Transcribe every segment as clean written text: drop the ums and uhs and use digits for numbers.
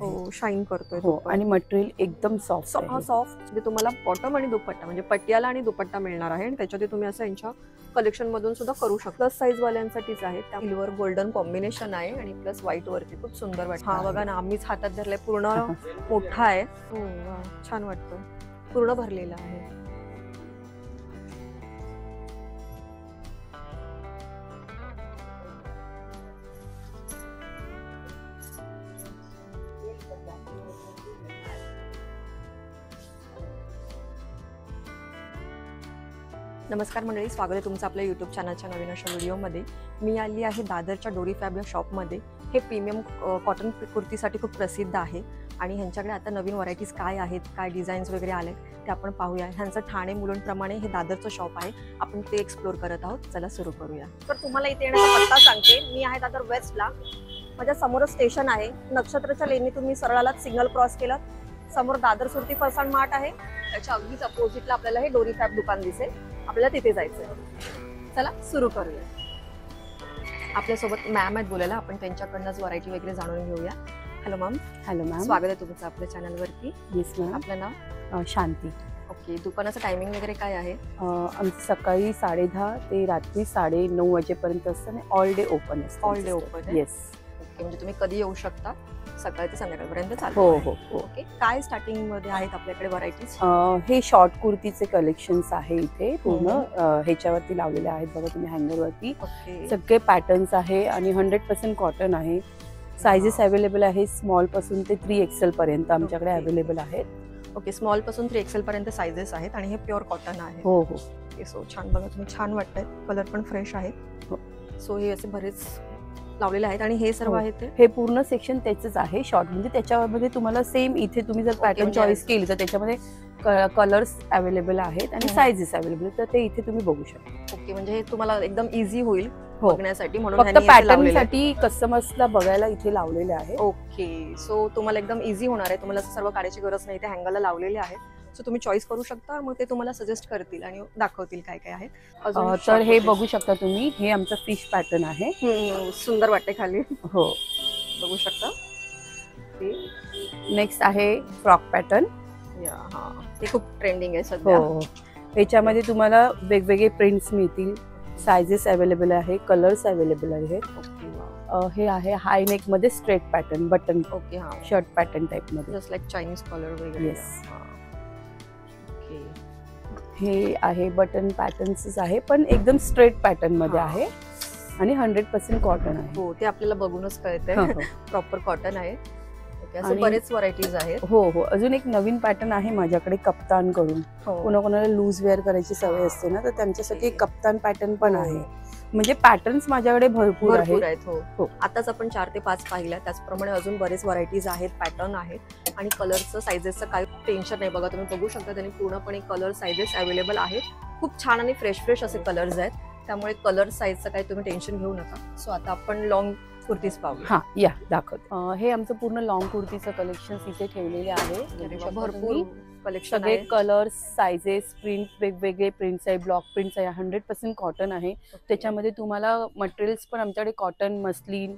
हो, शाईन करतोय हो, आणि मटेरियल एकदम सॉफ्ट हा सॉफ्ट. म्हणजे तुम्हाला बॉटम आणि दुपट्टा म्हणजे पटियाला आणि दुपट्टा मिळणार आहे आणि त्याच्यात तुम्ही असं यांच्या कलेक्शन मधून सुद्धा करू शकता. प्लस साईज वाल्यांसाठीच आहे. त्या सिल्वर गोल्डन कॉम्बिनेशन आहे आणि प्लस व्हाईट वरती खूप सुंदर वाटतं. हा बघा ना, आम्हीच हातात धरलाय, पूर्ण मोठा आहे. हो वा, छान वाटतं, पूर्ण भरलेला आहे. नमस्कार मंडळी, स्वागत आहे तुमचं आपल्या यूट्यूब चॅनलच्या नवीन अशा व्हिडिओमध्ये. मी आली आहे दादरच्या डोरी फॅब या शॉपमध्ये. हे प्रीमियम कॉटन कुर्तीसाठी खूप प्रसिद्ध आहे आणि ह्यांच्याकडे आता नवीन व्हरायटीज काय आहेत, काय डिझाईन्स वगैरे आले ते आपण पाहूया. ह्यांचं ठाणे मुलुंडप्रमाणे हे दादरचं शॉप आहे, आपण ते एक्सप्लोर करत आहोत. चला सुरू करूया. तर तुम्हाला इथे येण्याचा पत्ता सांगते. मी आहे दादर वेस्टला, माझ्या समोर स्टेशन आहे. नक्षत्राच्या लेनी तुम्ही सरळ आलात, सिग्नल क्रॉस केलं, समोर दादर सुरती फरसाण मार्ट आहे, त्याच्या अगदीच अपोजिटला आपल्याला हे डोरी फॅब दुकान दिसेल. आपल्याला तिथे जायचंय. चला सुरू करूया. आपल्यासोबत मॅम आहेत बोलायला, आपण त्यांच्याकडनंच व्हरायटी वगैरे जाणून घेऊया. Hello ma'am. हॅलो मॅम, स्वागत आहे तुमचं आपल्या चॅनलवरती. Yes ma'am. आपलं नाव? शांती. ओके, दुकानाचं टायमिंग वगैरे काय आहे? आमचं सकाळी 10:30 ते रात्री 9:30 वाजेपर्यंत असतं आणि ऑल डे ओपन असतं. All day open. Yes. Okay, म्हणजे तुम्ही कधी येऊ शकता, सकाळी ते संध्याकाळपर्यंत चालू. हो हो हो. ओके, काय स्टार्टिंग मध्ये आहेत आपल्याकडे व्हरायटीज? हे शॉर्ट कुर्तीचे कलेक्शन्स आहे इथे पूर्ण. ह्याच्यावरती लावलेले आहेत बघा तुम्ही हँगरवरती. सगळे पॅटर्न्स आहे आणि 100% कॉटन आहे. सायझेस अवेलेबल आहे स्मॉल पासून ते 3XL पर्यंत आमच्याकडे अवेलेबल आहेत. ओके, स्मॉल पासून 3XL पर्यंत सायझेस आहेत आणि हे प्युअर कॉटन आहे. हो हो. सो छान, बघा तुम्ही, छान वाटतंय, कलर पण फ्रेश आहे. सो हे असे बरेच लावलेले आहेत आणि हे सर्व आहेत हे पूर्ण सेक्शन त्याचंच आहे शॉर्ट. म्हणजे त्याच्यामध्ये तुम्हाला सेम इथे तुम्ही जर पॅटर्न चॉईस केली तर त्याच्यामध्ये कलर्स अवेलेबल आहेत आणि सायझेस अवेलेबल, तर ते इथे तुम्ही बघू शकता. ओके, म्हणजे हे तुम्हाला एकदम इझी होईल बघण्यासाठी, म्हणून फक्त पॅटर्न साठी कस्टमर्सला बघायला इथे लावलेले आहे. ओके, सो तुम्हाला एकदम इझी होणार आहे, तुम्हाला सर्व काढायची गरज नाही. ते हँगरला लावलेले आहेत, सो तुम्ही चॉईस करू शकता. मग ते तुम्हाला सजेस्ट करतील आणि दाखवतील काय काय आहे. तर हे बघू शकता तुम्ही, हे आमचं फिश पॅटर्न आहे. सुंदर वाटते खाली. हो, बघू शकता. नेक्स्ट आहे फ्रॉक पॅटर्न. ते खूप ट्रेंडिंग आहे सध्या. हो, याच्यामध्ये तुम्हाला वेगवेगळे प्रिंट्स मिळतील, सायझेस अवेलेबल आहे, कलर्स अवेलेबल आहेत. हे आहे हाय नेक मध्ये स्ट्रेट पॅटर्न बटन. ओके, हा शर्ट पॅटर्न टाइप मध्ये, जस्ट लाईक चायनीज कॉलर वगैरे. येस. हे आहे बटन पॅटर्न्स आहे, पण एकदम स्ट्रेट पॅटर्न मध्ये आहे आणि 100% कॉटन आहे. हो, ते आपल्याला बघूनच कळतंय प्रॉपर कॉटन आहे. असे बरेच व्हरायटीज आहेत. हो हो. अजून एक नवीन पॅटर्न आहे माझ्याकडे कप्तान करून. कोणाकोणाला लूज वेअर करायची सवय असते ना, तर त्यांच्यासाठी कप्तान पॅटर्न पण आहे. म्हणजे पॅटर्न्स माझ्याकडे भरपूर आहेत. हो, आताच आपण 4 ते 5 पाहिल्या, त्याचप्रमाणे अजून बरेच व्हरायटीज आहेत, पॅटर्न आहेत आणि कलरचं सायझेसचं काही टेन्शन नाही. बघा तुम्ही बघू शकता, त्यांनी पूर्णपणे कलर सायझेस अवेलेबल आहेत. खूप छान आणि फ्रेश असे कलर्स आहेत, त्यामुळे कलर साईजचं काही तुम्ही टेन्शन घेऊ नका. सो आता आपण लॉंग कुर्तीज पाहूया. हा या दाखवतो. हे आमचं पूर्ण लॉंग कुर्तीचं कलेक्शन इथे ठेवलेले आहे. भरपूर कलेक्शन, सगळे कलर्स, सायझेस, प्रिंट, वेगवेगळे प्रिंट्स आहे, ब्लॉक प्रिंट्स आहे, 100% कॉटन आहे. त्याच्यामध्ये तुम्हाला मटेरियल्स पण आमच्याकडे कॉटन, मस्लिन,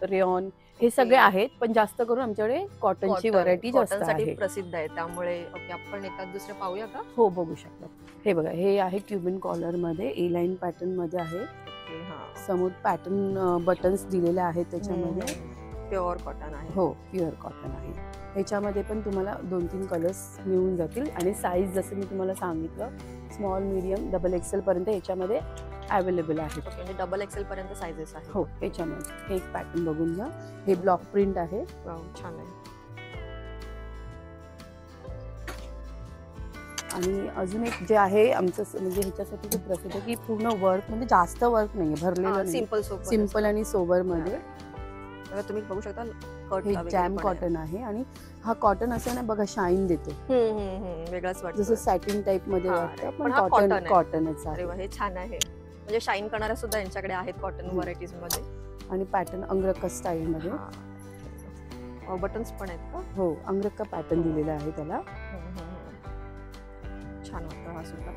रेयॉन हे सगळे आहेत, पण जास्त करून आमच्याकडे कॉटनची व्हरायटी जास्त आहे, प्रसिद्ध आहे. त्यामुळे ओके, आपण एखाद दुसरे पाहूया का? हो, बघू शकता. हे बघा, हे आहे क्युबिन कॉलर मध्ये, ए लाईन पॅटर्न मध्ये आहे. समोर पॅटर्न बटन्स दिलेले आहेत, त्याच्यामध्ये प्युअर कॉटन आहे. हो, प्युअर कॉटन आहे. ह्याच्यामध्ये पण तुम्हाला 2-3 कलर्स मिळून जातील आणि साईज जसं मी तुम्हाला सांगितलं, स्मॉल, मीडियम, XXL पर्यंत ह्याच्यामध्ये अवेलेबल आहे. म्हणजे XXL पर्यंत सायझेस आहे. हो, ह्याच्यामध्ये हे एक पॅटर्न बघून घ्या. हे ब्लॉक प्रिंट आहे. छान आहे. आणि अजून एक जे आहे आमचं, म्हणजे ह्याच्यासाठी खूप प्रसिद्ध आहे की पूर्ण वर्क, म्हणजे जास्त वर्क नाहीये, भरलेलं सिंपल आणि सोबर मध्ये. तुम्ही बघू शकता, हे जॅम कॉटन आहे आणि हा कॉटन असं ना बघा, शाईन देतो, वेगळाच वाटतं, जसं सॅटिन टाइप मध्ये वाटतं, पण कॉटनच आहे. हे छान आहे, म्हणजे शाईन करणाऱ्या सुद्धा यांच्याकडे आहेत कॉटन व्हरायटीज मध्ये. आणि पॅटर्न अंगरखा स्टाईल मध्ये, बटन्स पण आहेत का? हो, अंगरखा पॅटर्न दिलेला आहे त्याला. छान वाटतं हा सुद्धा.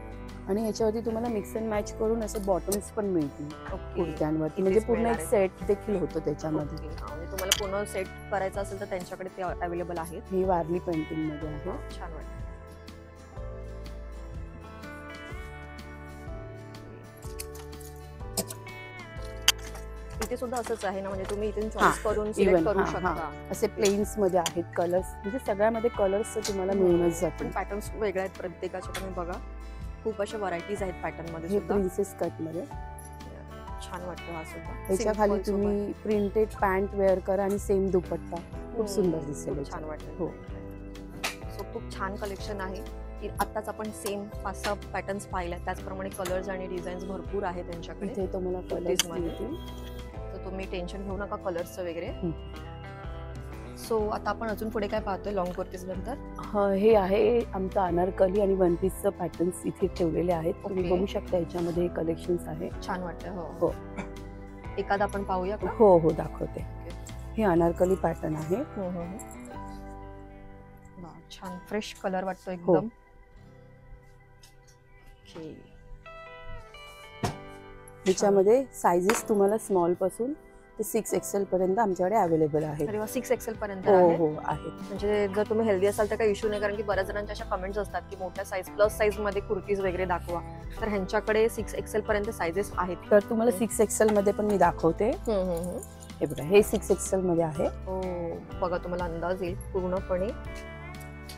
आणि याच्यावरती तुम्हाला मिक्स अँड मॅच करून असे बॉटम्स पण मिळतील ओके. कुर्त्यांवरती, म्हणजे पूर्ण मिळणार एक आहे. सेट देखील होतो त्याच्यामध्ये. ओके. म्हणजे तुम्हाला पूर्ण सेट करायचा असेल तर त्यांच्याकडे ते अवेलेबल आहेत. हे वारली पेंटिंग मध्ये आहे. छान वाटतं. इथे सुद्धा असंच आहे ना, म्हणजे तुम्ही इथून चॉईस करून सिलेक्ट करू शकता. असे प्लेन्स मध्ये आहेत कलर्स, म्हणजे सगळ्यामध्ये कलर्स तुम्हाला मिळूनच पण जातील. पॅटर्न्स वेगळे आहेत प्रत्येकाचे. तुम्ही बघा खूप अशा व्हरायटीज आहेत पॅटर्न मध्ये हे सुद्धा. प्रिन्सेस कट मध्ये छान वाटतं हा सुद्धा. त्याच्या खाली Simple सोबत. तुम्ही प्रिंटेड पॅन्ट वेअर करा आणि सेम दुपट्टा, खूप सुंदर दिसेल. खूप छान वाटतं. हो. सो खूप छान कलेक्शन आहे. आत्ताच आपण सेम 5-6 पॅटर्न्स पाहिल्या, त्याचप्रमाणे कलर्स आणि डिझाईन्स भरपूर आहेत त्यांच्याकडे. इथे तुम्हाला कलर्स मध्ये. मिळतील. तर तुम्ही टेन्शन घेऊ नका कलर्सचं वगैरे. सो आता आपण अजून पुढे काय पाहतोय लॉंग कुर्तीज नंतर? हे आहे आमचं अनारकली आणि वन पीसचं पॅटर्न्स इथे ठेवलेले आहेत. तुम्ही Okay. बघू शकता याच्यामध्ये कलेक्शन्स आहे. छान वाटतं. हो. हो. एखादा आपण पाहूया का? हो हो दाखवते. हे अनारकली पॅटर्न आहे. वाह, छान फ्रेश कलर वाटतो हो. एकदम. ओके. ह्याच्यामध्ये सायझेस तुम्हाला स्मॉल पासून ते 6XL पर्यंत आमच्याकडे अवेलेबल आहेत. अरे वा, 6XL पर्यंत हो आहे. हो आहेत. म्हणजे जर तुम्ही हेल्दी असाल तर काही इश्यू नाही, कारण की बऱ्याच जणांच्या अशा कमेंट्स असतात की मोठ्या साईज प्लस साईज मध्ये कुर्तीज वगैरे दाखवा. तर ह्यांच्याकडे 6XL पर्यंत सायझेस आहेत. तर तुम्हाला 6XL मध्ये पण मी दाखवते. हे बघा, हे 6XL मध्ये आहे. हो, बघा तुम्हाला अंदाज येईल पूर्णपणे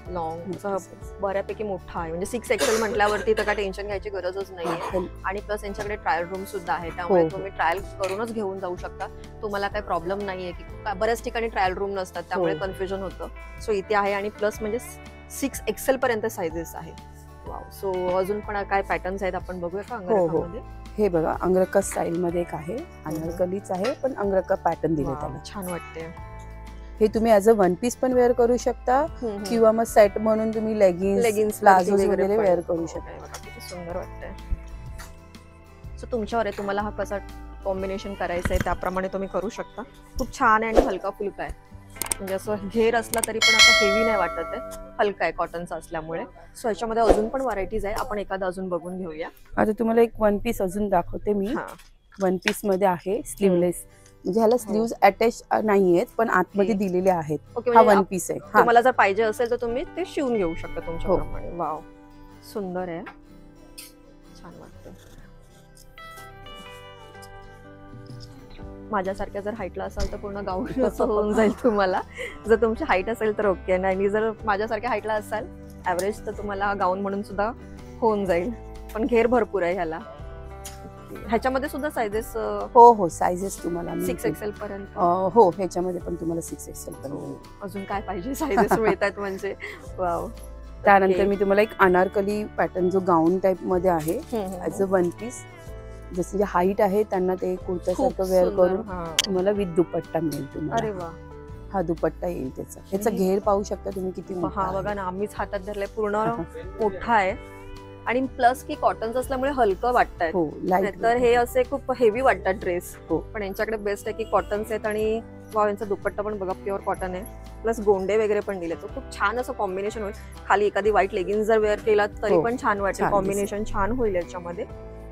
लॉंग बऱ्यापैकी मोठा आहे. म्हणजे 6XL म्हटल्यावरती तर काय टेन्शन घ्यायची गरजच नाहीये. आणि प्लस यांच्याकडे ट्रायल रूम सुद्धा आहे, त्यामुळे तुम्ही ट्रायल करूनच घेऊन जाऊ शकता. तुम्हाला काही प्रॉब्लेम नाहीये की बऱ्याच ठिकाणी ट्रायल रूम नसतात, त्यामुळे कन्फ्युजन होतं. सो इथे आहे आणि प्लस म्हणजे 6XL पर्यंत सायझेस आहेत. वाव. सो अजून पण काय पॅटर्न्स आहेत आपण बघूया का अंगरखामध्ये? हे बघा, अंगरखा स्टाईल मध्ये एक आहे, अनारकलीच आहे पण अंगरखा पॅटर्न दिले त्याला. छान वाटते. हे तुम्ही ॲज अ वन पीस पण वेअर करू शकता किंवा मग सेट म्हणून तुम्ही लेगिन्स प्लाझो वगैरे वेअर करू शकता. किती सुंदर वाटतंय. सो तुमच्यावर आहे, तुम्हाला हा कसा कॉम्बिनेशन करायचं आहे त्याप्रमाणे तुम्ही करू शकता. खूप छान आहे आणि हलका फुलका आहे. म्हणजे असं घेर असला तरी पण असं हेवी नाही वाटत आहे, हलका आहे कॉटनचा असल्यामुळे. सो ह्याच्यामध्ये अजून पण व्हरायटीज आहे, आपण एखादा अजून बघून घेऊया. आता तुम्हाला एक वन पीस अजून दाखवते मी. वन पीस मध्ये आहे स्लीवलेस, म्हणजे ह्याला स्लीव्ज अटॅच नाहीयेत पण आतमध्ये दिलेले आहेत. हा वन पीस आहे. तुम्हाला जर पाहिजे असेल तर तुम्ही ते शिवून घेऊ शकता तुमच्याप्रमाणे. वाव, सुंदर आहे, छान वाटतं. माझ्यासारख्या जर हाईटला असाल तर पूर्ण गाऊन असं होऊन जाईल तुम्हाला. जर तुमची हाईट असेल तर ओके, आणि जर माझ्यासारख्या हाईटला असाल ऍव्हरेज तर तुम्हाला गाऊन म्हणून सुद्धा होऊन जाईल. पण घेर भरपूर आहे ह्याला. ह्याच्यामध्ये सुद्धा सायझेस? हो हो, सायझेस तुम्हाला 6XL पर्यंत. हो, ह्याच्यामध्ये पण तुम्हाला 6XL पर्यंत. अजून काय पाहिजे, सायझेस मिळतात म्हणजे. वाव. त्यानंतर मी तुम्हाला एक अनारकली पॅटर्न जो गाऊन टाइप मध्ये आहे ऍज अ वन पीस, जसं जे हाईट आहे त्यांना ते कुर्त्यासारखं वेअर करून तुम्हाला विथ दुपट्टा मिळेल तुम्हाला. अरे वा. हा दुपट्टा येईल त्याचा घेर पाहू शकता तुम्ही किती मोठा. हा बघा ना, आम्हीच हातात धरलाय, पूर्ण मोठा आहे आणि प्लस की कॉटनचं असल्यामुळे हलकं वाटतंय. हो, तर हे असे खूप हेवी वाटतात ड्रेस. पण यांच्याकडे बेस्ट आहे की कॉटन्स आहेत आणि वाव, यांचा दुपट्टा पण बघा प्युअर कॉटन आहे, प्लस गोंडे वगैरे पण दिले. तर खूप छान असं कॉम्बिनेशन होईल. खाली एखादी व्हाईट लेगिन्स जर वेअर केला तरी पण छान वाटेल, कॉम्बिनेशन छान होईल याच्यामध्ये.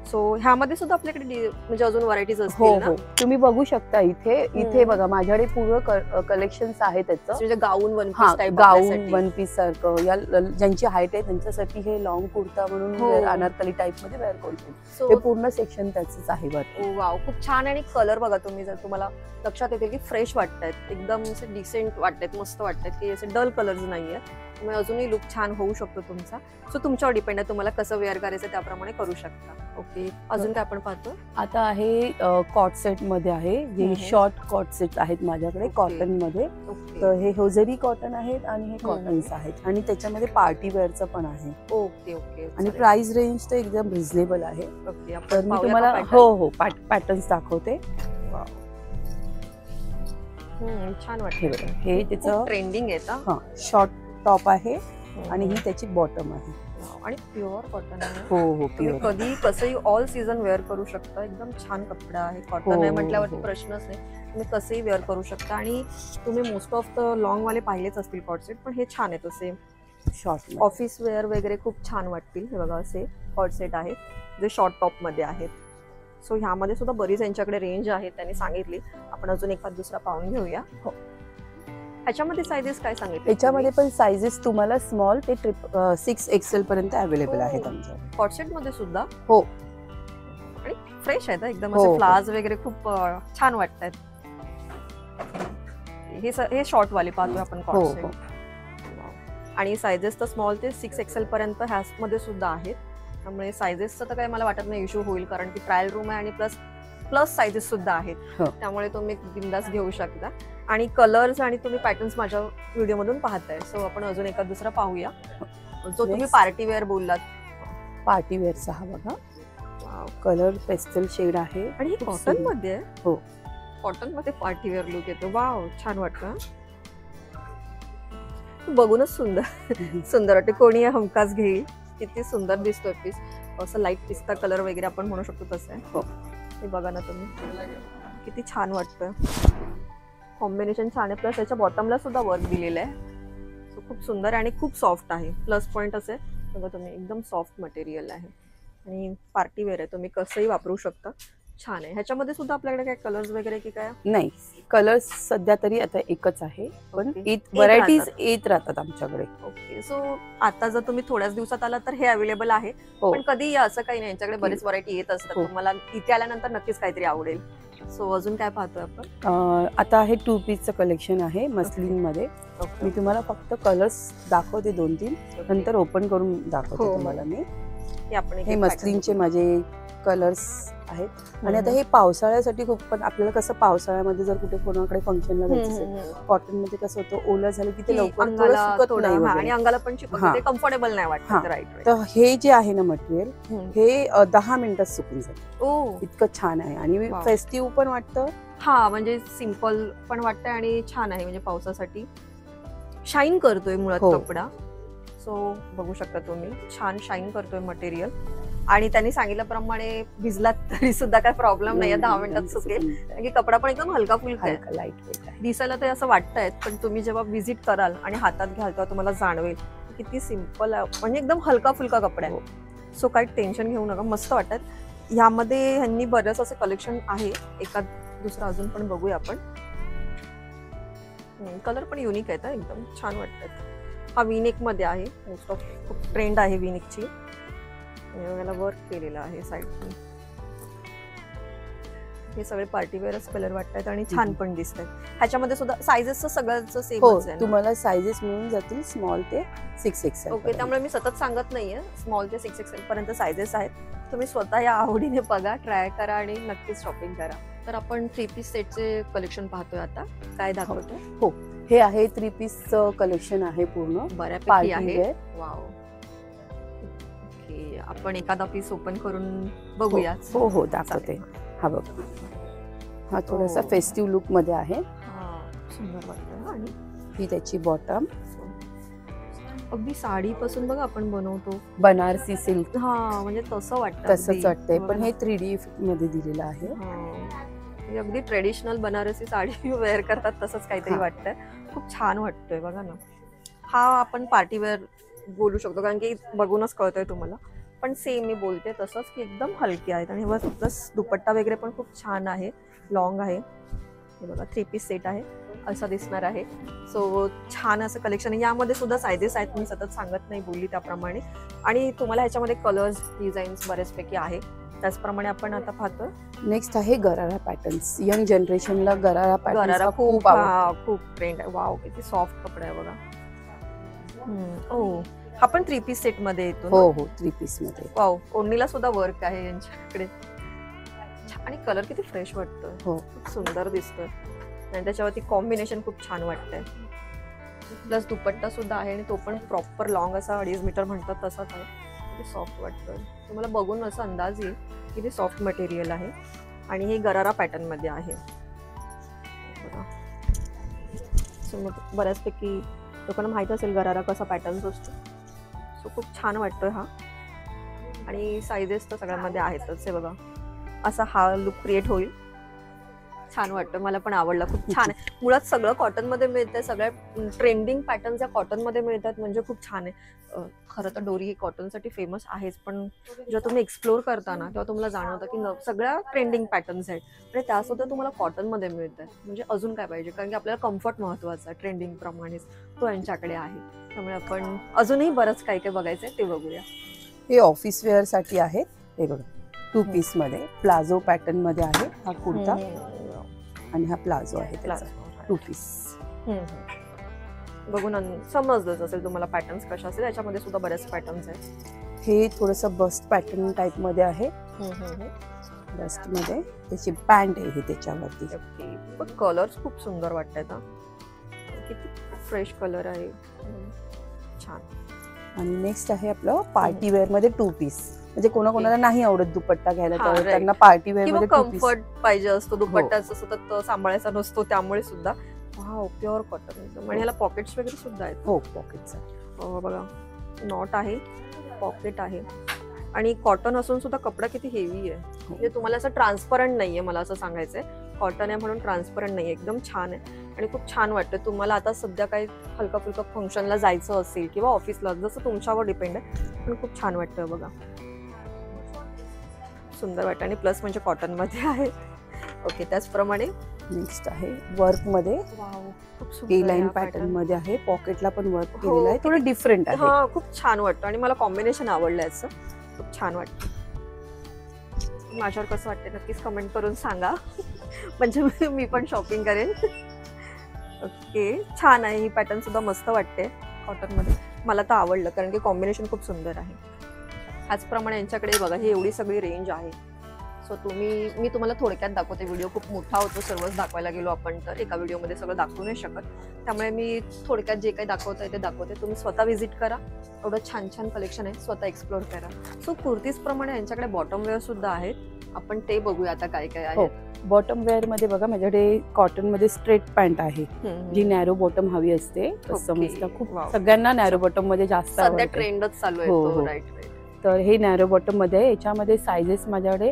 सो ह्यामध्ये सुद्धा आपल्याकडे म्हणजे अजून व्हरायटीज असतील ना? तुम्ही बघू शकता. इथे बघा माझ्याकडे पूर्ण कलेक्शन्स आहे त्याचं, म्हणजे गाऊन वन पीस टाइप, गाऊन वन पीस सारखं. या ज्यांची हाईट आहे त्यांच्यासाठी हे लॉंग कुर्ता म्हणून अनारकली टाइप मध्ये वेअर करू. हे पूर्ण सेक्शन त्याच आहे. वाव, खूप छान. आणि कलर बघा तुम्ही, जर तुम्हाला लक्षात येतील की फ्रेश वाटतायत, एकदम असे डिसेंट वाटतायत, मस्त वाटतायत, की असे डल कलर्स नाहीये. त्यामुळे अजूनही लुक छान होऊ शकतो तुमचा. सो तुमच्यावर डिपेंड आहे, तुम्हाला कसं वेअर करायचं त्याप्रमाणे करू शकता. ओके, अजून काय आपण पाहतो? आता आहे कॉट सेट मध्ये आहे. हे शॉर्ट कॉट सेट आहेत माझ्याकडे कॉटन मध्ये. तर हे होजरी कॉटन आहेत आणि हे कॉटन्स आहेत आणि त्याच्यामध्ये पार्टी वेअरचं पण आहे. Okay okay. आणि प्राइस रेंज तर एकदम रिझनेबल आहे. ओके, तर मी तुम्हाला हो पॅटर्न्स दाखवते. छान वाटतं. हे त्याचं ट्रेंडिंग आहे. शॉर्ट टॉप आहे आणि ही त्याची बॉटम आहे. आणि प्युअर कॉटन आहे. हो, तुम्ही कधी कसंही ऑल सीझन वेअर करू शकता. एकदम छान कपडा आहे. कॉटन आहे म्हटल्यावरती प्रश्नच नाही, तुम्ही कसंही वेअर करू शकता. आणि तुम्ही मोस्ट ऑफ द लॉंग वाले पाहिलेच असतील कॉट सेट, पण हे छान आहेत असे शॉर्ट ऑफिस वेअर वगैरे खूप छान वाटतील. हे बघा, असे कॉर्ड सेट आहेत जे शॉर्ट टॉप मध्ये आहेत. सो ह्यामध्ये सुद्धा बरीच यांच्याकडे रेंज आहे त्यांनी सांगितली. आपण अजून एखाद दुसरा पाहून घेऊया. हो. ह्याच्यामध्ये सायझेस काय सांगितले? याच्यामध्ये पण सायझेस तुम्हाला स्मॉल ते 6 XL पर्यंत अवेलेबल आहेत आमच्याकडे. कॉर्ड सेट मध्ये सुद्धा हो. आणि फ्रेश आहेत एकदम, हो, असे हो. फ्लावर्स वगैरे खूप छान वाटतात. हे शॉर्ट वाले पाहतोय आपण हो कॉर्ड हो सेट. आणि सायझेस तर स्मॉल ते 6 XL पर्यंत ह्यामध्ये सुद्धा आहेत. त्यामुळे सायझेसचा तर काही मला वाटत नाही इश्यू होईल, कारण की ट्रायल रूम आहे आणि प्लस सायझेस सुद्धा आहेत. हो. त्यामुळे तुम्ही बिंदास घेऊ शकता. आणि कलर्स आणि तुम्ही पॅटर्न्स माझ्या व्हिडिओमधून पाहताय. सो आपण अजून एखाद दुसरा पाहूया जो तुम्ही Next. पार्टी वेअर बोललात. पार्टी वेअरचा हा बघा, वाव. कलर पेस्टल शेड आहे. आणि हे खूप कॉटन सुंदर. मध्ये आहे. हो. कॉटन मध्ये पार्टी वेअर लुक येतो. वाव, छान वाटतं. बघूनच सुंदर वाटते. कोणी हमखास घेईल. किती सुंदर दिसतोय पीस. असं लाईट पिस्ता कलर वगैरे आपण म्हणू शकतो तसं आहे. हो. हे बघा ना तुम्ही, किती छान वाटतं. कॉम्बिनेशन छान आहे. प्लस याच्या बॉटमला सुद्धा वर्क दिलेलं आहे. सो खूप सुंदर आणि खूप सॉफ्ट आहे. प्लस पॉइंट असे बघा तुम्ही, एकदम सॉफ्ट मटेरियल आहे आणि पार्टी वेअर आहे, तुम्ही कसंही वापरू शकता. छान आहे. ह्याच्यामध्ये सुद्धा आपल्याकडे काय कलर्स वगैरे की काय? नाही, कलर्स सध्या तरी आता एकच आहे, पण Okay. व्हरायटीज राहतात. येत राहतात आमच्याकडे. ओके. सो आता जर तुम्ही थोड्याच दिवसात आला तर हे अवेलेबल आहे. हो. पण कधी या असं काही नाही, यांच्याकडे बरेच व्हरायटी येत असतात. हो. तुम्हाला इथे आल्यानंतर नक्कीच काहीतरी आवडेल. सो अजून काय पाहतोय आपण? आता हे 2 पीसचं कलेक्शन आहे मस्लिन मध्ये. मी तुम्हाला फक्त कलर्स दाखवते 2-3, नंतर ओपन करून दाखवते हो. तुम्हाला मी. हे आपण हे मस्लिनचे माझे कलर्स आहेत. आणि आता हे पावसाळ्यासाठी खूप, पण आपल्याला कसं पावसाळ्यामध्ये जर कुठे कोणाकडे फंक्शनला जायचं असेल, कॉटन मध्ये कसं होतं, ओलं झालं की ते लवकर थोडं सुकत नाही वगैरे. आणि अंगाला पण चिपकतं, हा. ते कम्फर्टेबल नाही हा. वाटत. राईट. तर हे जे आहे ना मटेरियल, हे 10 मिनिटात सुकून जातं. ओ, इतकं छान आहे आणि Wow. फेस्टिव्ह पण वाटतं. हा, म्हणजे सिम्पल पण वाटतंय आणि छान आहे. म्हणजे पावसासाठी शाईन करतोय मुळात हो. कपडा. सो बघू शकता तुम्ही, छान शाईन करतोय मटेरियल. आणि त्यांनी सांगितल्याप्रमाणे भिजलात तरी सुद्धा काय प्रॉब्लेम नाही, 10 मिनिटात सुकेल. कारण की कपडा पण एकदम हलका फुलका आहे. हलका लाईट वेट आहे. दिसायला ते असं वाटतंय, पण तुम्ही जेव्हा व्हिजिट कराल आणि हातात घ्याल तेव्हा तुम्हाला जाणवेल किती सिम्पल आहे. म्हणजे एकदम हलका फुलका कपडा आहे. सो काही टेन्शन घेऊ नका, मस्त वाटत. ह्यामध्ये ह्यांनी बरंच असं कलेक्शन आहे. एका दुसरा अजून पण बघूया आपण. कलर पण युनिक आहेत, एकदम छान वाटतात. हा व्हीनेक मध्ये आहे. मोस्ट ऑफ खूप ट्रेंड आहे व्हीनेकची. याला वर्क केलेलं आहे साईडने. हे सगळे पार्टीवेअरच कलर वाटतात आणि छान पण दिसतात. ह्याच्यामध्ये सुद्धा सायझेसचं सगळ्याच सेमच आहे. तुम्हाला सायझेस मिळून जातील स्मॉल ते 6 XL. ओके. त्यामुळे मी सतत सांगत नाहीये, स्मॉल ते 6 XL पर्यंत सायझेस आहेत. तुम्ही स्वतः या आवडीने बघा, ट्राय करा आणि नक्कीच शॉपिंग करा. तर आपण 3 पीस सेटचे कलेक्शन पाहतोय आता. काय दाखवतोय? हो, हे आहे 3 पीसचं कलेक्शन आहे पूर्ण. बऱ्यापैकी पार्टी आहे. वेअर. वाव. ओके, आपण एखादा पीस ओपन करून बघूया. हो हो, दाखवते. हा बघा, हा थोडासा फेस्टिव्ह लुक मध्ये आहे. सुंदर वाटतं. आणि ही त्याची बॉटम, अगदी साडीपासून बघा आपण बनवतो. बनारसी सिल्क, हा, म्हणजे तसं वाटतं. तसंच वाटतंय. पण हे 3D इफेक्ट मध्ये दिलेलं आहे. म्हणजे अगदी ट्रेडिशनल बनारसी साडी वेअर करतात तसंच काहीतरी हा. वाटतंय. खूप छान वाटतोय बघा ना. हा आपण पार्टी वेअर बोलू शकतो, कारण की बघूनच कळतोय तुम्हाला. पण सेम मी बोलते तसंच की एकदम हलके आहेत. आणि प्लस दुपट्टा वगैरे पण खूप छान आहे, लॉंग आहे. हे बघा 3 पीस सेट आहे, असा दिसणार आहे. सो छान असं कलेक्शन आहे. यामध्ये सुद्धा सायझेस आहेत, मी सतत सांगत नाही, बोलली त्याप्रमाणे. आणि तुम्हाला ह्याच्यामध्ये कलर्स, डिझाईन्स बऱ्याचपैकी आहे. त्याचप्रमाणे आपण आता पाहतो. नेक्स्ट आहे गरारा पॅटर्न्स. यंग जनरेशनला गरारा गरारा पॅटर्न खूप आवडतो. खूप ट्रेंड आहे. वाव, किती सॉफ्ट कपडा आहे बघा. ओ, हा पण 3 पीस सेट मध्ये येतो. हो हो, 3 पीस मध्ये. वाव, ओढणीला सुद्धा वर्क आहे यांच्याकडे. आणि कलर किती फ्रेश वाटतोय. हो, खूप सुंदर दिसतोय. आणि त्याच्यावरती कॉम्बिनेशन खूप छान वाटतंय. प्लस दुपट्टा सुद्धा आहे आणि तो पण प्रॉपर लॉंग असा 2.5 मीटर म्हणतात तसाच आहे. किती सॉफ्ट वाटतोय. तुम्हाला बघून असं अंदाज येईल किती सॉफ्ट मटेरियल आहे. आणि हे गरारा पॅटर्न मध्ये आहे. सो मग बऱ्याचपैकी लोकांना माहित असेल गरारा कसा पॅटर्न असतो. सो खूप छान वाटतोय हा. आणि सायझेस तर सगळ्यामध्ये आहेतच. हे बघा, असा हा लुक क्रिएट होईल. छान वाटतं, मला पण आवडलं, खूप छान आहे. मुळात सगळं कॉटन मध्ये मिळतंय, सगळ्या ट्रेंडिंग पॅटर्न्स या कॉटन मध्ये मिळतात, म्हणजे खूप छान आहे. खरं तर डोरी ही कॉटनसाठी फेमस आहेच, पण जेव्हा तुम्ही एक्सप्लोर करता ना तेव्हा तुम्हाला जाणवतं की सगळ्या ट्रेंडिंग पॅटर्न्स आहेत आणि त्यासुद्धा तुम्हाला कॉटन मध्ये मिळत आहेत, म्हणजे अजून काय पाहिजे. कारण की आपल्याला कम्फर्ट महत्वाचा आहे, ट्रेंडिंग प्रमाणेच तो यांच्याकडे आहे. त्यामुळे आपण अजूनही बरंच काही काही बघायचंय ते बघूया. हे ऑफिस वेअर साठी आहेत. हे बघा 2 पीस मध्ये प्लाझो पॅटर्न मध्ये आहे हा कुर्ता आणि हा प्लाझो आहे त्याचा 2 पीस. बघून समजलंच असेल तुम्हाला पॅटर्न्स कशा असेल, याच्यामध्ये सुद्धा बरेच पॅटर्न्स आहेत. हे थोडस बस्ट पॅटर्न टाइप मध्ये आहे. बस्ट मध्ये त्याची पॅन्ट आहे त्याच्यावरती. पण कलर्स खूप सुंदर वाटतात हा, किती फ्रेश कलर आहे, छान. आणि नेक्स्ट आहे आपलं पार्टी वेअर मध्ये 2 पीस. म्हणजे कोणाकोणाला नाही आवडत दुपट्टा घ्यायला, तर त्यांना पार्टी वेअर मध्ये कम्फर्ट पाहिजे असतो, दुपट्ट्याचं सतत सांभाळायचा नसतो, त्यामुळे सुद्धा. Wow, pure cotton. म्हणजे ह्याला पॉकेट्स वगैरे सुद्धा आहेत. हो, पॉकेट्स बघा, नॉट आहे, पॉकेट आहे आणि कॉटन असून सुद्धा कपडा किती हेवी आहे. म्हणजे तुम्हाला असं ट्रान्सपरंट नाहीये, मला असं सांगायचंय. कॉटन आहे म्हणून ट्रान्सपरंट नाहीये, एकदम छान आहे आणि खूप छान वाटतं. तुम्हाला आता सध्या काही हलका फुलका फंक्शनला जायचं असेल किंवा ऑफिसला, जसं तुमच्यावर डिपेंड आहे, पण खूप छान वाटतं. बघा, सुंदर वाटतं आणि प्लस म्हणजे कॉटन मध्ये आहे. ओके, त्याचप्रमाणे नेक्स्ट आहे वर्क मध्ये. ए लाईन पॅटर्न मध्ये आहे, पॉकेटला पण वर्क केलेलं आहे, थोडं डिफरंट आहे. हा, खूप छान वाटतं आणि मला कॉम्बिनेशन आवडलं याचं, खूप छान वाटतं. माझ्यावर कसं वाटतं नक्कीच कमेंट करून सांगा, म्हणजे मी पण शॉपिंग करेन. ओके, छान आहे. ही पॅटर्न सुद्धा मस्त वाटते कॉटन मध्ये, मला तर आवडलं कारण की कॉम्बिनेशन खूप सुंदर आहे. ह्याचप्रमाणे यांच्याकडे बघा, ही एवढी सगळी रेंज आहे. सो मी तुम्हाला थोडक्यात दाखवते. व्हिडिओ खूप मोठा होतो, सर्वच दाखवायला गेलो आपण तर एका व्हिडिओमध्ये सगळं दाखवू नाही शकत, त्यामुळे मी थोडक्यात जे काही दाखवत आहे ते दाखवते. तुम्ही स्वतः व्हिजिट करा, एवढं छान छान कलेक्शन आहे, स्वतः एक्सप्लोर करा. सो कुर्तीज प्रमाणे यांच्याकडे बॉटम वेअर सुद्धा आहेत, आपण ते बघूया आता काय काय आहे. बॉटम वेअर मध्ये बघा, माझ्याकडे कॉटन मध्ये स्ट्रेट पॅन्ट आहे, जी नॅरो बॉटम हवी असते. समजतं, खूप सगळ्यांना नॅरो बॉटम मध्ये जास्त सध्या ट्रेंडच चालू आहे. राईट. तर हे नॅरो बॉटम मध्ये आहे. याच्यामध्ये सायझेस माझ्याकडे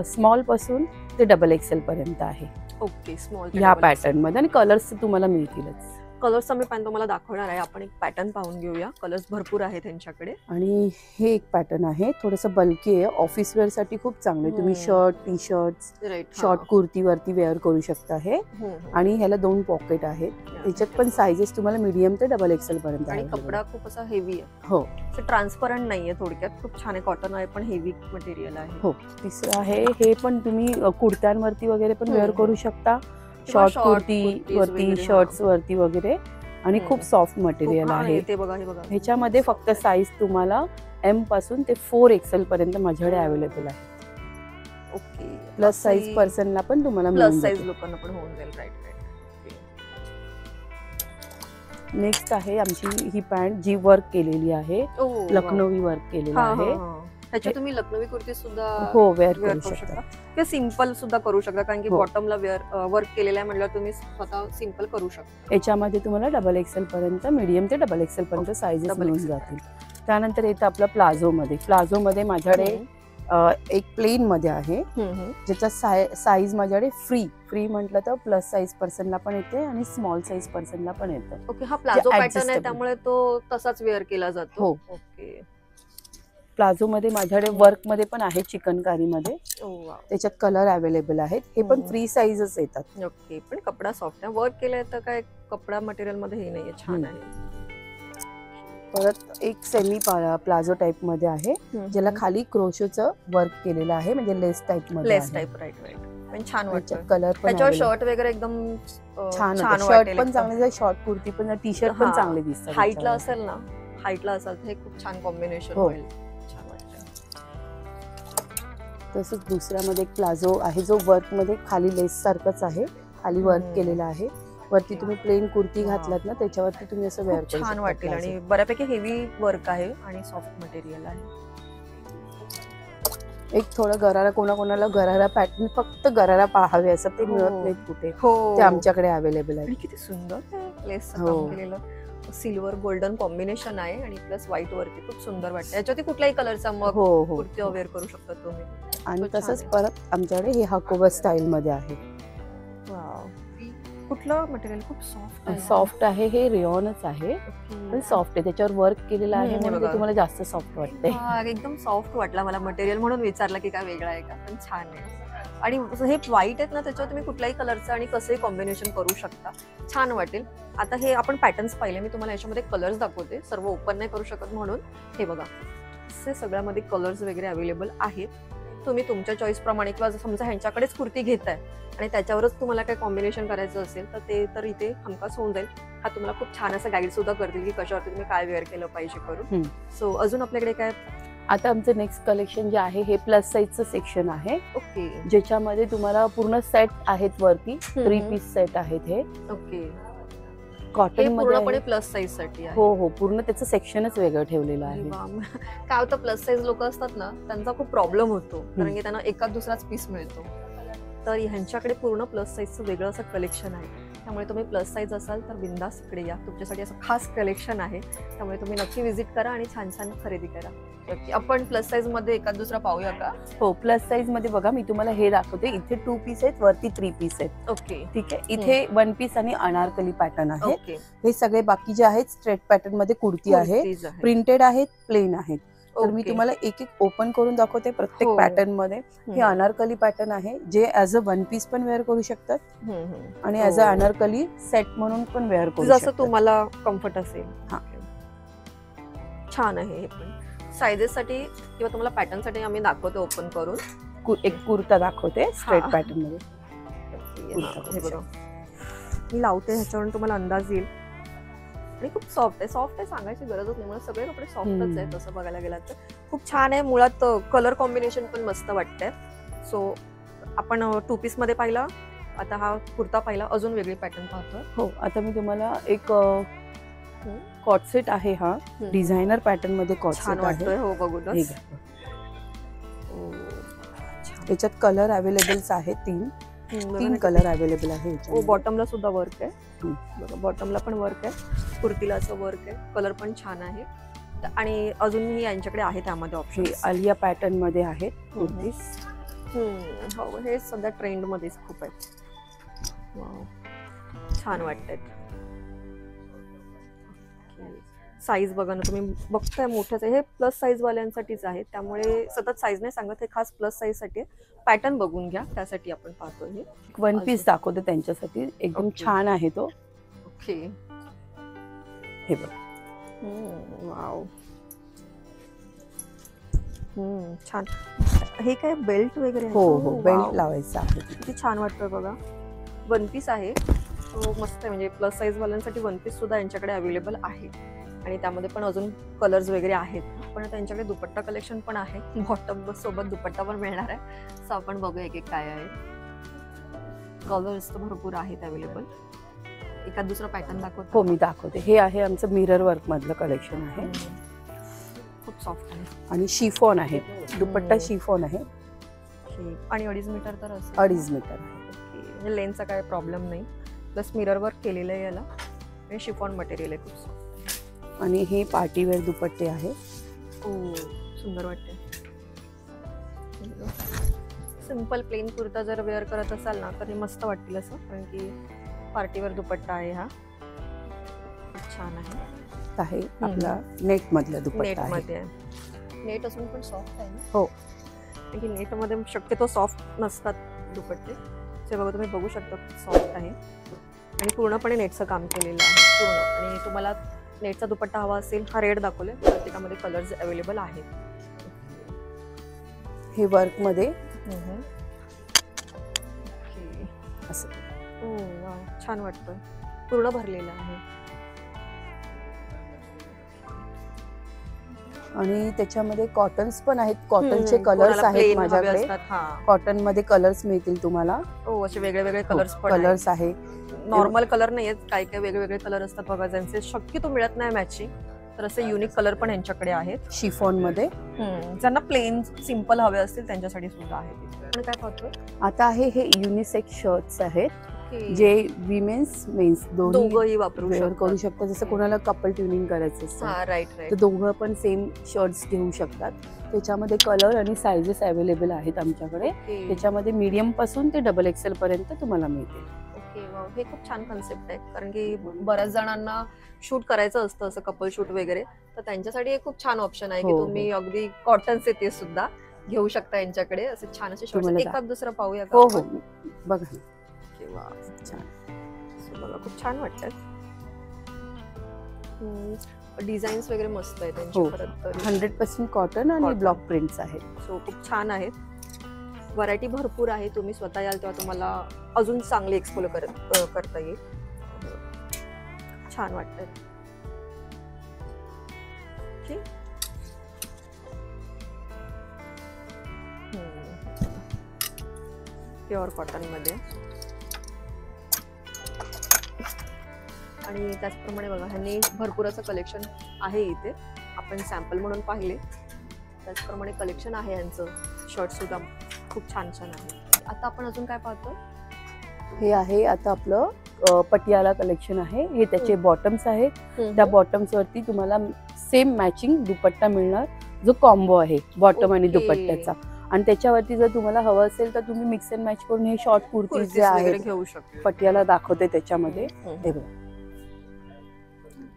स्मॉल पासून ते XXL पर्यंत आहे. ओके, स्मॉल ह्या पॅटर्न मध्ये, आणि कलर्स तुम्हाला मिळतीलच. कलर्सचा मी पॅटर्न तुम्हाला दाखवणार आहे. आपण एक पॅटर्न पाहून घेऊया. कलर्स भरपूर आहेत त्यांच्याकडे. आणि हे एक पॅटर्न आहे, थोडंसं बल्की आहे, ऑफिस वेअर साठी खूप चांगलं आहे. तुम्ही शर्ट, टी शर्ट, शॉर्ट कुर्तीवरती वेअर करू शकता हे. आणि ह्याला 2 पॉकेट आहेत. त्याच्यात पण सायझेस तुम्हाला मीडियम ते XXL पर्यंत आहे. आणि कपडा खूप असा हेवी आहे. हो, ट्रान्सपरंट नाहीये, थोडक्यात खूप छान आहे. कॉटन आहे पण हेवी मटेरियल आहे. हो. तिसरं आहे, हे पण तुम्ही कुर्त्यांवरती वगैरे पण वेअर करू शकता, शॉर्ट कुर्ती वरती, शर्ट्स वरती वगैरे. आणि खूप सॉफ्ट मटेरियल आहे. ते बघा, हे बघा, ह्याच्यामध्ये फक्त साईज तुम्हाला M पासून ते 4XL पर्यंत माझ्याकडे अवेलेबल आहे. ओके, प्लस साईज पर्सनला पण तुम्हाला प्लस साईज लोकांना पण होऊन जाईल. राईट. नेक्स्ट आहे आमची ही पॅन्ट, जी वर्क केलेली आहे, लखनवी वर्क केलेलं आहे. ह्याच्यात तुम्ही लखनवी कुर्ती सुद्धा वेअर करू शकता किंवा सिंपल सुद्धा करू शकता, कारण की बॉटमला वर्क केलेलं आहे म्हटलं तुम्ही स्वतः सिंपल करू शकता. याच्यामध्ये तुम्हाला XXL पर्यंत, मीडियम ते XXL पर्यंत साईजेस मिळून जातील. त्यानंतर येतं आपलं प्लाझो मध्ये. प्लाझो मध्ये माझ्याकडे एक प्लेन मध्ये आहे, ज्याचा साईज माझ्याकडे फ्री म्हटलं तर प्लस साईज पर्सनला पण येते आणि स्मॉल साईज पर्सनला पण येतं. ओके, हा प्लाझो पॅटर्न आहे त्यामुळे तो तसाच वेअर केला जातो. ओके, प्लाझो मध्ये माझ्याकडे वर्क मध्ये पण आहे, चिकनकारी मध्ये. त्याच्यात कलर अवेलेबल आहेत. हे पण फ्री साईजच येतात. ओके, पण कपडा सॉफ्ट आहे. वर्क केलंय तर काय कपडा मटेरियल मध्ये हे नाहीये, छान आहे. परत एक सेमी प्लाझो टाइप मध्ये आहे, ज्याला खाली क्रोशोचं वर्क केलेलं आहे, म्हणजे लेस टाइप मध्ये. लेस टाइप, राईट. पण छान वाटतं. कलर पण त्याच्यावर शर्ट वगैरे एकदम छान, शर्ट पण चांगले, शॉर्ट कुर्ती पण, टी शर्ट पण चांगले दिसतात. हाईटला असेल ना, हाईटला असेल तर हे खूप छान कॉम्बिनेशन होईल. छान वाटतं. तसंच दुसऱ्यामध्ये एक प्लाझो आहे, जो वर्क मध्ये खाली लेस सारखंच आहे, खाली वर्क केलेलं आहे. वरती तुम्ही प्लेन कुर्ती घातलात ना, त्याच्यावरती तुम्ही असं वेअर करू शकता. छान वाटेल आणि बऱ्यापैकी हेवी वर्क आहे आणि सॉफ्ट मटेरियल आहे. एक थोडं गरारा, कोणाकोणाला गरारा पॅटर्न, फक्त गरारा पाहावे असं ते मिळत नाहीत कुठे, ते आमच्याकडे अवेलेबल आहे. किती सुंदर लेस काम केलेलं, सिल्वर गोल्डन कॉम्बिनेशन आहे आणि प्लस व्हाईट वरती खूप सुंदर वाटतं. याच्यावरती कुठल्याही कलरचा मग कुर्ती वेअर करू शकता तुम्ही. आणि तसंच परत आमच्याकडे हे हाकोबा स्टाईल मध्ये आहे. वाव, कुठलं मटेरियल? खूप सॉफ्ट आहे. सॉफ्ट आहे, हे रेयॉनच आहे पण सॉफ्ट आहे, त्याच्यावर वर्क केलेलं आहे म्हणून ते तुम्हाला जास्त सॉफ्ट वाटते. एकदम सॉफ्ट वाटला मला मटेरियल म्हणून विचारलं की काय वेगळं आहे का, पण छान आहे. आणि हे व्हाईट आहेत ना, त्याच्यावर तुम्ही कुठल्याही कलरचं आणि कसंही कॉम्बिनेशन करू शकता, छान वाटेल. आता हे आपण पॅटर्न्स पाहिले, मी तुम्हाला याच्यामध्ये कलर्स दाखवते, सर्व ओपन नाही करू शकत म्हणून. हे बघा, असे सगळ्यामध्ये कलर्स वगैरे अवेलेबल आहेत. तुम्ही तुमच्या चॉईस प्रमाणे किंवा समजा ह्यांच्याकडेच कुर्ती घेताय आणि त्याच्यावरच तुम्हाला काय कॉम्बिनेशन करायचं असेल तर ते तर इथे हमखास होऊन जाईल. हा तुम्हाला खूप छान असं गाईड सुद्धा करतील की कशावरती तुम्ही काय वेअर केलं पाहिजे करून. सो अजून आपल्याकडे काय? आता आमचं नेक्स्ट कलेक्शन जे आहे हे प्लस साईजचं सेक्शन आहे. ओके. ज्याच्यामध्ये तुम्हाला पूर्ण सेट आहेत वरती, 3 पीस सेट आहेत हे. ओके. कॉटन मध्ये पूर्णपणे प्लस साईज साठी आहे. हो हो, पूर्ण त्याचं सेक्शनच वेगळं ठेवलेलं आहे. काय होतं, प्लस साईज लोक असतात ना, त्यांचा खूप प्रॉब्लेम होतो कारण की त्यांना एकाच दुसराच पीस मिळतो. तर ह्यांच्याकडे पूर्ण प्लस साईजचं वेगळं असं कलेक्शन आहे. त्यामुळे तुम्ही प्लस साईज असाल तर बिंदास इकडे या, तुमच्यासाठी असं खास कलेक्शन आहे. त्यामुळे तुम्ही नक्की व्हिजिट करा आणि छान छान खरेदी करा. आपण प्लस साईज मध्ये एकाच दुसरा पाहूया का? हो, प्लस साईज मध्ये बघा, मी तुम्हाला हे दाखवते. इथे 2 पीस आहेत, वरती 3 पीस आहेत. ओके. ठीक आहे. इथे 1 पीस आणि अनारकली पॅटर्न आहे. ओके. हे सगळे बाकी जे आहेत स्ट्रेट पॅटर्न मध्ये कुर्ती आहे, प्रिंटेड आहेत, प्लेन आहेत. तर मी तुम्हाला एक एक ओपन करून दाखवते प्रत्येक पॅटर्न मध्ये. हे अनारकली पॅटर्न आहे, जे ॲज अ 1 पीस पण वेअर करू शकतात आणि ॲज अ अनारकली सेट म्हणून पण वेअर करू शकतात, जसं तुम्हाला कम्फर्ट असेल. हा, छान आहे. हे पण साइजेस साठी किंवा तुम्हाला पॅटर्न साठी आम्ही दाखवतो ओपन करून. एक कुर्ता दाखवते स्ट्रेट पॅटर्न मध्ये. मी लावते, ह्याच्यावरून तुम्हाला अंदाज येईल. आणि खूप सॉफ्ट आहे. सॉफ्ट आहे सांगायची गरजच नाही, मला सगळे कपडे सॉफ्टच आहेत तसं बघायला गेला तर. खूप छान आहे. मुळात कलर कॉम्बिनेशन पण मस्त वाटतंय. सो आपण 2 पीस मध्ये पाहिला, आता हा कुर्ता पाहिला, अजून वेगळी पॅटर्न पाहतोय. हो, आता मी तुम्हाला एक कॉट सेट आहे, हा डिझायनर पॅटर्न मध्ये कॉट सेट आहे. हो, बघूनच. याच्यात कलर अवेलेबल्स आहेत, 3 कलर अवेलेबल आहे. बॉटमला सुद्धा वर्क आहे बघा, बॉटमला पण वर्क आहे, कुर्तीला असं वर्क आहे, कलर पण छान आहे. आणि अजूनही यांच्याकडे आहे त्यामध्ये ऑप्शन. आलिया पॅटर्न मध्ये आहेत कुर्तीज. हो, हे सध्या ट्रेंड मध्येच खूप आहेत. छान वाटतात. साईज बघा ना तुम्ही, बघताय मोठ्याच आहे. हे प्लस साईज वाल्यांसाठीच आहे, त्यामुळे सतत साईज नाही सांगत, हे खास प्लस साईज साठी. पॅटर्न बघून घ्या, त्यासाठी आपण पाहतोय. हे 1 पीस दाखवते त्यांच्यासाठी, एकदम छान आहे तो. ओके. हे बघ, वाव, छान. हे काय बेल्ट वगैरे? हो हो, बेल्ट लावायचा आहे. किती छान वाटतोय बघा. 1 पीस आहे, तो मस्त आहे. म्हणजे प्लस साईज वाल्यांसाठी 1 पीस सुद्धा यांच्याकडे अवेलेबल आहे. आणि त्यामध्ये पण अजून कलर्स वगैरे आहेत. पण त्यांच्याकडे दुपट्टा कलेक्शन पण आहे, बॉटम सोबत दुपट्टा पण मिळणार आहे. सो आपण बघूया एक एक काय आहे. कलर्स तर भरपूर आहेत अवेलेबल. एखाद दुसरा पॅटर्न दाखवतो? हो, मी दाखवते. हे आहे आमचं मिरर वर्क मधलं कलेक्शन आहे. खूप सॉफ्ट आहे आणि शिफॉन आहे, दुपट्टा शिफॉन आहे. आणि 2.5 मीटर तर असेल. 2.5 मीटर आहे. म्हणजे लेन्थचा काय प्रॉब्लेम नाही. प्लस मिरर वर्क केलेलं आहे याला आणि शिफॉन मटेरियल आहे खूप सॉफ्ट. आणि हे पार्टीवेअर दुपट्टे आहे. सुंदर वाटते. सिंपल प्लेन कुर्ता जर वेअर करत असाल ना तर मस्त वाटतील असं, कारण की पार्टीवेअर दुपट्टा आहे हा. छान आहे. आपला नेट मधला दुपट्टा आहे. नेट मध्ये आहे. नेट असून पण सॉफ्ट आहे. हो, कारण की नेट मध्ये शक्यतो सॉफ्ट नसतात दुपट्टे. ते बघा, तुम्ही बघू शकता सॉफ्ट आहे आणि पूर्णपणे नेटचं काम केलेलं आहे पूर्ण. आणि तुम्हाला नेटचा दुपट्टा हवा असेल, हा रेड दाखवले, प्रत्येकामध्ये कलर्स अवेलेबल आहेत. हे वर्क मध्ये असं. छान वाटतं, पूर्ण भरलेलं आहे. आणि त्याच्यामध्ये कॉटन्स पण आहेत, कॉटनचे कलर्स आहेत माझ्याकडे. कॉटन मध्ये कलर्स मिळतील तुम्हाला. असे वेगळे वेगळे कलर्स आहे. नॉर्मल कलर नाही आहेत, काही काही वेगवेगळे कलर असतात बघा, ज्यांचे शक्यतो मिळत नाही मॅचिंग. तर असे युनिक कलर पण यांच्याकडे आहेत शिफॉन मध्ये. ज्यांना प्लेन सिंपल हवे असतील त्यांच्यासाठी सुद्धा आहेत. काय पाहतो आता आहे, हे युनिसेक्स शर्ट्स आहेत, जे विमेन्स मेन्स दोघंही वापरू करू शकतात. जसं कोणाला कपल ट्युनिंग करायचं असतं तर दोघं पण सेम शर्ट्स घेऊ शकतात. त्याच्यामध्ये कलर आणि साइजेस अवेलेबल आहेत आमच्याकडे. त्याच्यामध्ये मीडियम पासून ते XXL पर्यंत तुम्हाला मिळतील. ओके, वाव, हे खूप छान कन्सेप्ट आहे, कारण की बऱ्याच जणांना शूट करायचं असतं असं कपल शूट वगैरे, तर त्यांच्यासाठी हे खूप छान ऑप्शन आहे की हो, तुम्ही अगदी कॉटनचे ते सुद्धा घेऊ शकता यांच्याकडे, असे छान असे शॉर्ट्स. तुम्हाला एखाद दुसरं पाहूया का हो हो आपण? बघा ना. किंवा छान. बघा खूप छान वाटतात. डिझाईन्स वगैरे मस्त आहे त्यांची हो. खरं तर. 100% कॉटन आणि Cotton. ब्लॉक प्रिंट्स आहेत. सो खूप छान आहेत, व्हरायटी भरपूर आहे. तुम्ही स्वतः याल तेव्हा तुम्हाला अजून चांगली एक्सप्लोर करता येईल. छान वाटतं. प्युअर कॉटन मध्ये, आणि त्याचप्रमाणे बघा ह्यांनी भरपूर असं कलेक्शन आहे इथे, आपण सॅम्पल म्हणून पाहिले. त्याचप्रमाणे कलेक्शन आहे यांचं, शर्ट सुद्धा खूप छान छान आहे. आता आपण अजून काय पाहतो? हे आहे आता आपलं पटियाला कलेक्शन आहे. हे त्याचे बॉटम्स आहेत. त्या बॉटम्स वरती तुम्हाला सेम मॅचिंग दुपट्टा मिळणार, जो कॉम्बो आहे बॉटम आणि ओके. दुपट्ट्याचा. आणि त्याच्यावरती जर तुम्हाला हवं असेल तर तुम्ही मिक्स अँड मॅच करून हे शॉर्ट कुर्तीज जे आहेत घेऊ शकतो. पटियाला दाखवते त्याच्यामध्ये. हे बघा,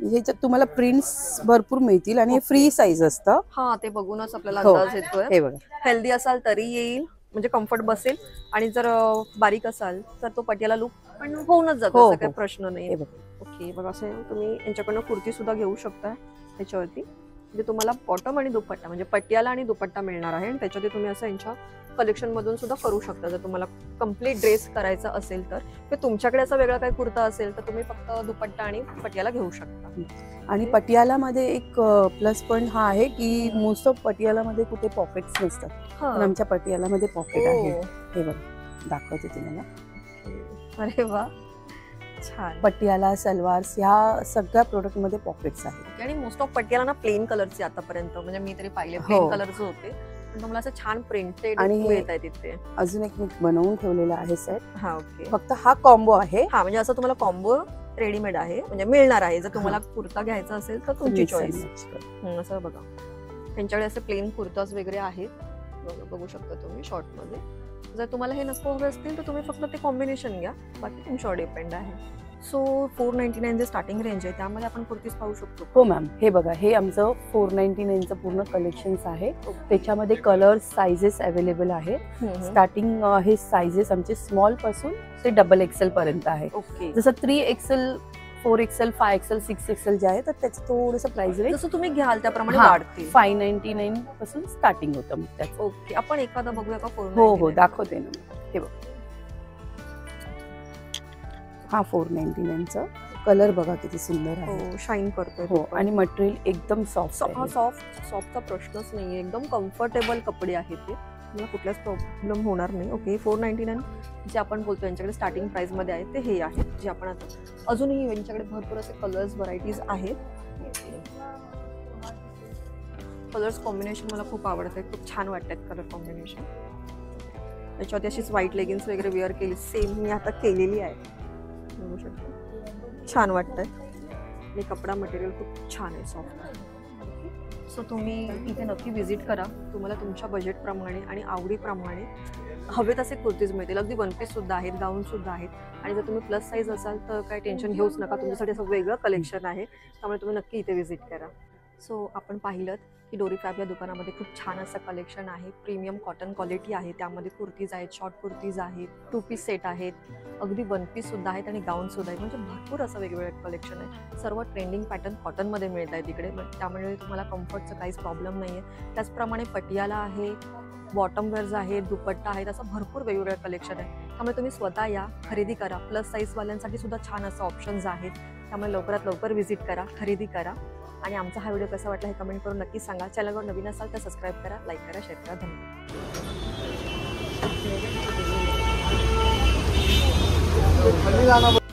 ह्याच्यात तुम्हाला प्रिंट्स भरपूर मिळतील आणि फ्री साईज असतं. हा, ते बघूनच आपल्याला हो. अंदाज येतोय. हे बघा, हेल्दी असाल तरी येईल, म्हणजे कम्फर्ट बसेल, आणि जर बारीक असाल तर तो पटियाला लुक पण होऊनच जातो, हो, असा काही हो. प्रश्न नाही. हे बघा. ओके, बघा असं तुम्ही यांच्याकडनं कुर्ती सुद्धा घेऊ शकता त्याच्यावरती, म्हणजे तुम्हाला बॉटम आणि दुपट्टा, म्हणजे पटियाला आणि दुपट्टा मिळणार आहे. आणि त्याच्यावरती तुम्ही असं यांच्या कलेक्शन मधून सुद्धा करू शकता. जर तुम्हाला कम्प्लीट ड्रेस करायचा असेल तर, तुमच्याकडे असा वेगळा काही कुर्ता असेल तर तुम्ही फक्त दुपट्टा आणि पटियाला घेऊ शकता. आणि पटियालामध्ये एक प्लस पॉइंट हा आहे की मोस्ट ऑफ पटियालामध्ये कुठे पॉकेट्स नसतात, पण आमच्या पटियालामध्ये पॉकेट आहे. हे बघा, दाखवते तुम्हाला. अरे वा, छान. पटियाला, सलवार्स ह्या सगळ्या प्रोडक्ट मध्ये पॉकेट्स आहेत. आणि मोस्ट ऑफ पटियाला ना प्लेन कलरचे आतापर्यंत, म्हणजे मी तरी पाहिले प्लेन हो. कलरचे होते, पण तुम्हाला असं छान प्रिंटेड आणि मिळत आहे तिथे. अजून एक मी बनवून ठेवलेला आहे सेट. हा, ओके. फक्त हा कॉम्बो आहे. हा, म्हणजे असं तुम्हाला कॉम्बो रेडीमेड आहे, म्हणजे मिळणार आहे. जर तुम्हाला कुर्ता घ्यायचा असेल तर तुमची Mix and चॉईस. match करून. असं बघा, त्यांच्याकडे असे प्लेन कुर्ताज वगैरे आहेत, बघू शकता तुम्ही शॉर्ट मध्ये. जर तुम्हाला हे नको हवे असतील तर तुम्ही फक्त ते कॉम्बिनेशन घ्या, बाकी तुमच्यावर डिपेंड आहे. सो 499 जे स्टार्टिंग रेंज आहे त्यामध्ये आपण कुर्तीज पाहू शकतो. हो मॅम, हे बघा, हे आमचं 499चं पूर्ण कलेक्शन्स आहे. त्याच्यामध्ये कलर्स, साइजेस अवेलेबल आहेत. स्टार्टिंग हे साइजेस आमचे स्मॉल पासून ते डबल एक्सेल पर्यंत आहे. ओके, जसं 3XL, 4XL, 5XL, 6XL जे आहे तर त्याचं थोडंसं प्राइस रेंज जसं तुम्ही घ्याल त्याप्रमाणे हा, वाढतील. 599 पासून स्टार्टिंग होतं मग त्याचं. ओके, आपण एखादा बघूया का? हो हो, दाखवते ना. हे बघ, हा 499चा कलर बघा किती सुंदर आहे. हो, शाईन करतोय. हो, आणि मटेरियल एकदम सॉफ्ट हा, आहे. सॉफ्टचा प्रश्नच नाहीये, एकदम कम्फर्टेबल कपडे आहेत ते, तुम्हाला कुठलाच प्रॉब्लेम होणार नाही. ओके, 499 जे आपण बोलतो यांच्याकडे स्टार्टिंग प्राइस मध्ये आहे ते हे आहेत, जे आपण आता अजूनही यांच्याकडे भरपूर असे कलर्स व्हरायटीज आहेत. कलर्स कॉम्बिनेशन मला खूप आवडत आहे, खूप छान वाटतात कलर कॉम्बिनेशन. त्याच्यावरती अशीच व्हाईट लेगिन्स वगैरे वेअर केली, सेम मी आता केलेली आहे, बघू शकतो. छान वाटतंय, आणि कपडा मटेरियल खूप छान आहे, सॉफ्ट. सो तुम्ही इथे नक्की व्हिजिट करा, तुम्हाला तुमच्या बजेटप्रमाणे आणि आवडीप्रमाणे हवे तसे कुर्तीज मिळतील. अगदी वन पीस सुद्धा आहेत, गाऊन सुद्धा आहेत. आणि जर तुम्ही प्लस साईज असाल तर काही टेन्शन घेऊच नका, तुमच्यासाठी असं वेगळं कलेक्शन आहे, त्यामुळे तुम्ही नक्की इथे व्हिजिट करा. सो आपण पाहिलं की डोरी फॅब या दुकानामध्ये खूप छान असं कलेक्शन आहे, प्रीमियम कॉटन क्वालिटी आहे, त्यामध्ये कुर्तीज आहेत, शॉर्ट कुर्तीज आहेत, 2 पीस सेट आहेत, अगदी 1 पीस सुद्धा आहेत आणि गाऊन सुद्धा आहेत, म्हणजे भरपूर असं वेगवेगळं कलेक्शन आहे. सर्व ट्रेंडिंग पॅटर्न कॉटनमध्ये मिळत आहे तिकडे, त्यामुळे तुम्हाला कम्फर्टचं काहीच प्रॉब्लेम नाही आहे. त्याचप्रमाणे पटियाला आहे, बॉटम वेअर्स आहेत, दुपट्टा आहेत, असं भरपूर वेगवेगळं कलेक्शन आहे. त्यामुळे तुम्ही स्वतः या, खरेदी करा. प्लस साईजवाल्यांसाठी सुद्धा छान असं ऑप्शन्स आहेत, त्यामुळे लवकरात लवकर व्हिजिट करा, खरेदी करा. आणि आमचा हा व्हिडिओ कसा वाटला हे कमेंट करून नक्की सांगा. चॅनलवर नवीन असाल तर सबस्क्राईब करा, लाईक करा, शेअर करा. धन्यवाद.